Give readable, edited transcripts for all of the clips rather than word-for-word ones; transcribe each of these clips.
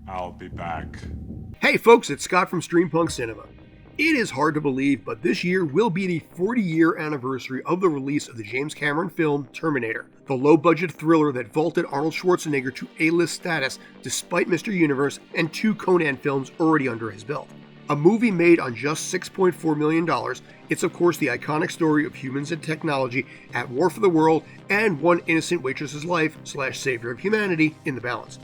I'll be back. Hey folks, it's Scott from Streampunk Cinema. It is hard to believe, but this year will be the 40-year anniversary of the release of the James Cameron film Terminator, the low-budget thriller that vaulted Arnold Schwarzenegger to A-list status despite Mr. Universe and 2 Conan films already under his belt. A movie made on just $6.4 million, it's of course the iconic story of humans and technology at war for the world and one innocent waitress's life / savior of humanity in the balance.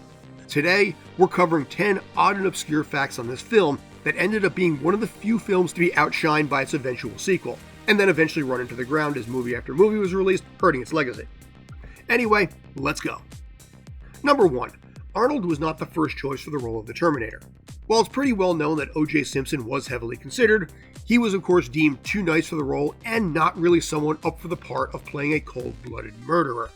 Today, we're covering 10 odd and obscure facts on this film that ended up being one of the few films to be outshined by its eventual sequel, and then eventually run into the ground as movie after movie was released, hurting its legacy. Anyway, let's go. Number 1. Arnold was not the first choice for the role of the Terminator. While it's pretty well known that O.J. Simpson was heavily considered, he was of course deemed too nice for the role and not really someone up for the part of playing a cold-blooded murderer.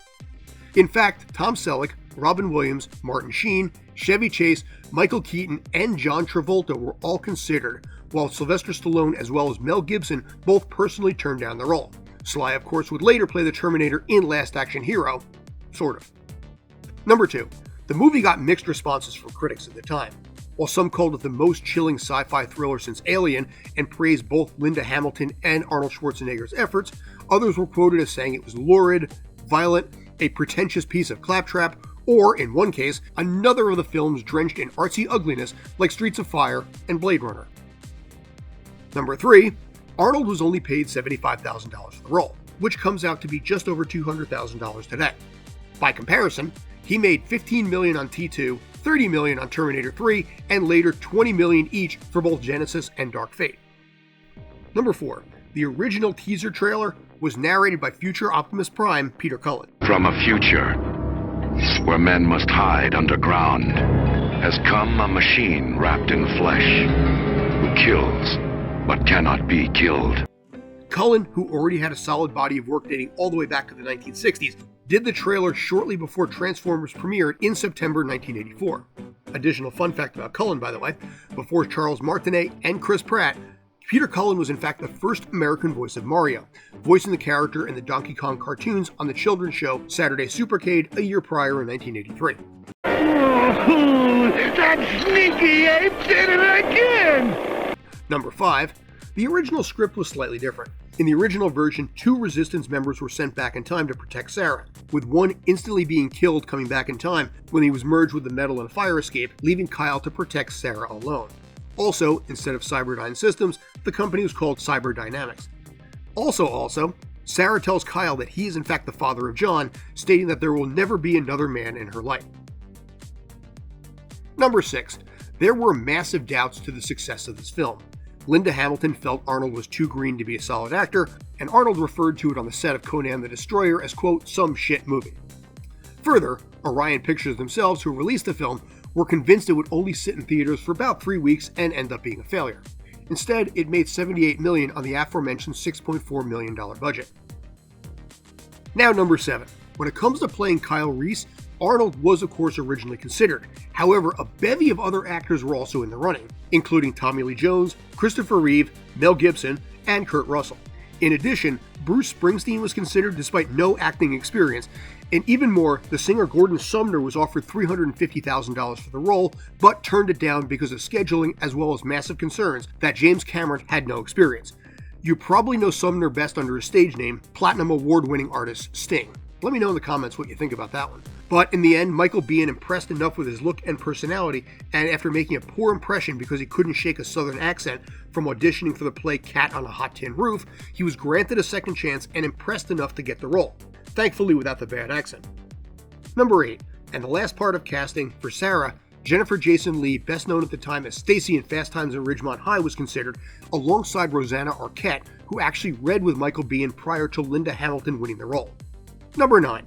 In fact, Tom Selleck, Robin Williams, Martin Sheen, Chevy Chase, Michael Keaton, and John Travolta were all considered, while Sylvester Stallone as well as Mel Gibson both personally turned down the role. Sly, of course, would later play the Terminator in Last Action Hero, sort of. Number 2. The movie got mixed responses from critics at the time. While some called it the most chilling sci-fi thriller since Alien and praised both Linda Hamilton and Arnold Schwarzenegger's efforts, others were quoted as saying it was lurid, violent, a pretentious piece of claptrap, or, in one case, another of the films drenched in artsy ugliness like Streets of Fire and Blade Runner. Number 3. Arnold was only paid $75,000 for the role, which comes out to be just over $200,000 today. By comparison, he made $15 million on T2, $30 million on Terminator 3, and later $20 million each for both Genesis and Dark Fate. Number 4. The original teaser trailer was narrated by future Optimus Prime, Peter Cullen. From a future where men must hide underground has come a machine wrapped in flesh who kills but cannot be killed. Cullen, who already had a solid body of work dating all the way back to the 1960s, did the trailer shortly before Transformers premiered in September 1984. Additional fun fact about Cullen, by the way, before Charles Martinet and Chris Pratt, Peter Cullen was in fact the first American voice of Mario, voicing the character in the Donkey Kong cartoons on the children's show Saturday Supercade a year prior in 1983. Oh, that sneaky ape did it again! Number 5. The original script was slightly different. In the original version, 2 Resistance members were sent back in time to protect Sarah, with one instantly being killed coming back in time when he was merged with the metal and fire escape, leaving Kyle to protect Sarah alone. Also, instead of Cyberdyne Systems, the company was called Cyberdynamics. Also, Sarah tells Kyle that he is in fact the father of John, stating that there will never be another man in her life. Number 6. There were massive doubts to the success of this film. Linda Hamilton felt Arnold was too green to be a solid actor, and Arnold referred to it on the set of Conan the Destroyer as, quote, some shit movie. Further, Orion Pictures themselves, who released the film, were convinced it would only sit in theaters for about 3 weeks and end up being a failure. Instead, it made $78 million on the aforementioned $6.4 million budget. Now number 7. When it comes to playing Kyle Reese, Arnold was of course originally considered. However, a bevy of other actors were also in the running, including Tommy Lee Jones, Christopher Reeve, Mel Gibson, and Kurt Russell. In addition, Bruce Springsteen was considered despite no acting experience, and even more, the singer Gordon Sumner was offered $350,000 for the role, but turned it down because of scheduling as well as massive concerns that James Cameron had no experience. You probably know Sumner best under his stage name, Platinum Award-winning artist Sting. Let me know in the comments what you think about that one. But in the end, Michael Biehn impressed enough with his look and personality, and after making a poor impression because he couldn't shake a southern accent from auditioning for the play Cat on a Hot Tin Roof, he was granted a second chance and impressed enough to get the role, thankfully without the bad accent. Number 8, and the last part of casting, for Sarah, Jennifer Jason Leigh, best known at the time as Stacy in Fast Times at Ridgemont High, was considered, alongside Rosanna Arquette, who actually read with Michael Biehn prior to Linda Hamilton winning the role. Number 9.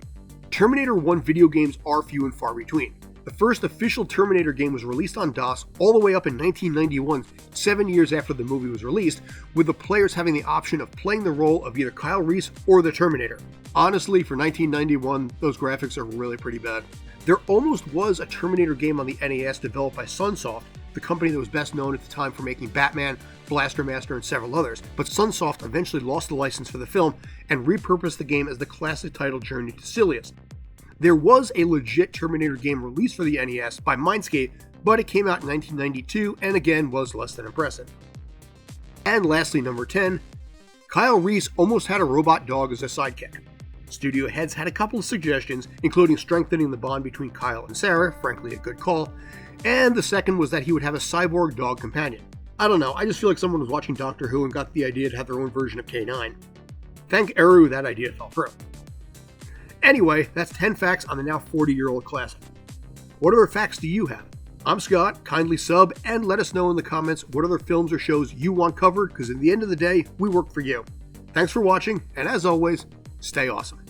Terminator 1 video games are few and far between. The first official Terminator game was released on DOS all the way up in 1991, 7 years after the movie was released, with the players having the option of playing the role of either Kyle Reese or the Terminator. Honestly, for 1991, those graphics are really pretty bad. There almost was a Terminator game on the NES developed by Sunsoft, the company that was best known at the time for making Batman, Blaster Master, and several others, but Sunsoft eventually lost the license for the film and repurposed the game as the classic title Journey to Silius. There was a legit Terminator game released for the NES by Mindscape, but it came out in 1992 and again was less than impressive. And lastly, number 10, Kyle Reese almost had a robot dog as a sidekick. Studio heads had a couple of suggestions, including strengthening the bond between Kyle and Sarah, frankly a good call, and the second was that he would have a cyborg dog companion. I don't know, I just feel like someone was watching Doctor Who and got the idea to have their own version of K9. Thank Eru that idea fell through. Anyway, that's 10 facts on the now 40-year-old classic. What other facts do you have? I'm Scott, kindly sub, and let us know in the comments what other films or shows you want covered, because at the end of the day, we work for you. Thanks for watching, and as always, stay awesome.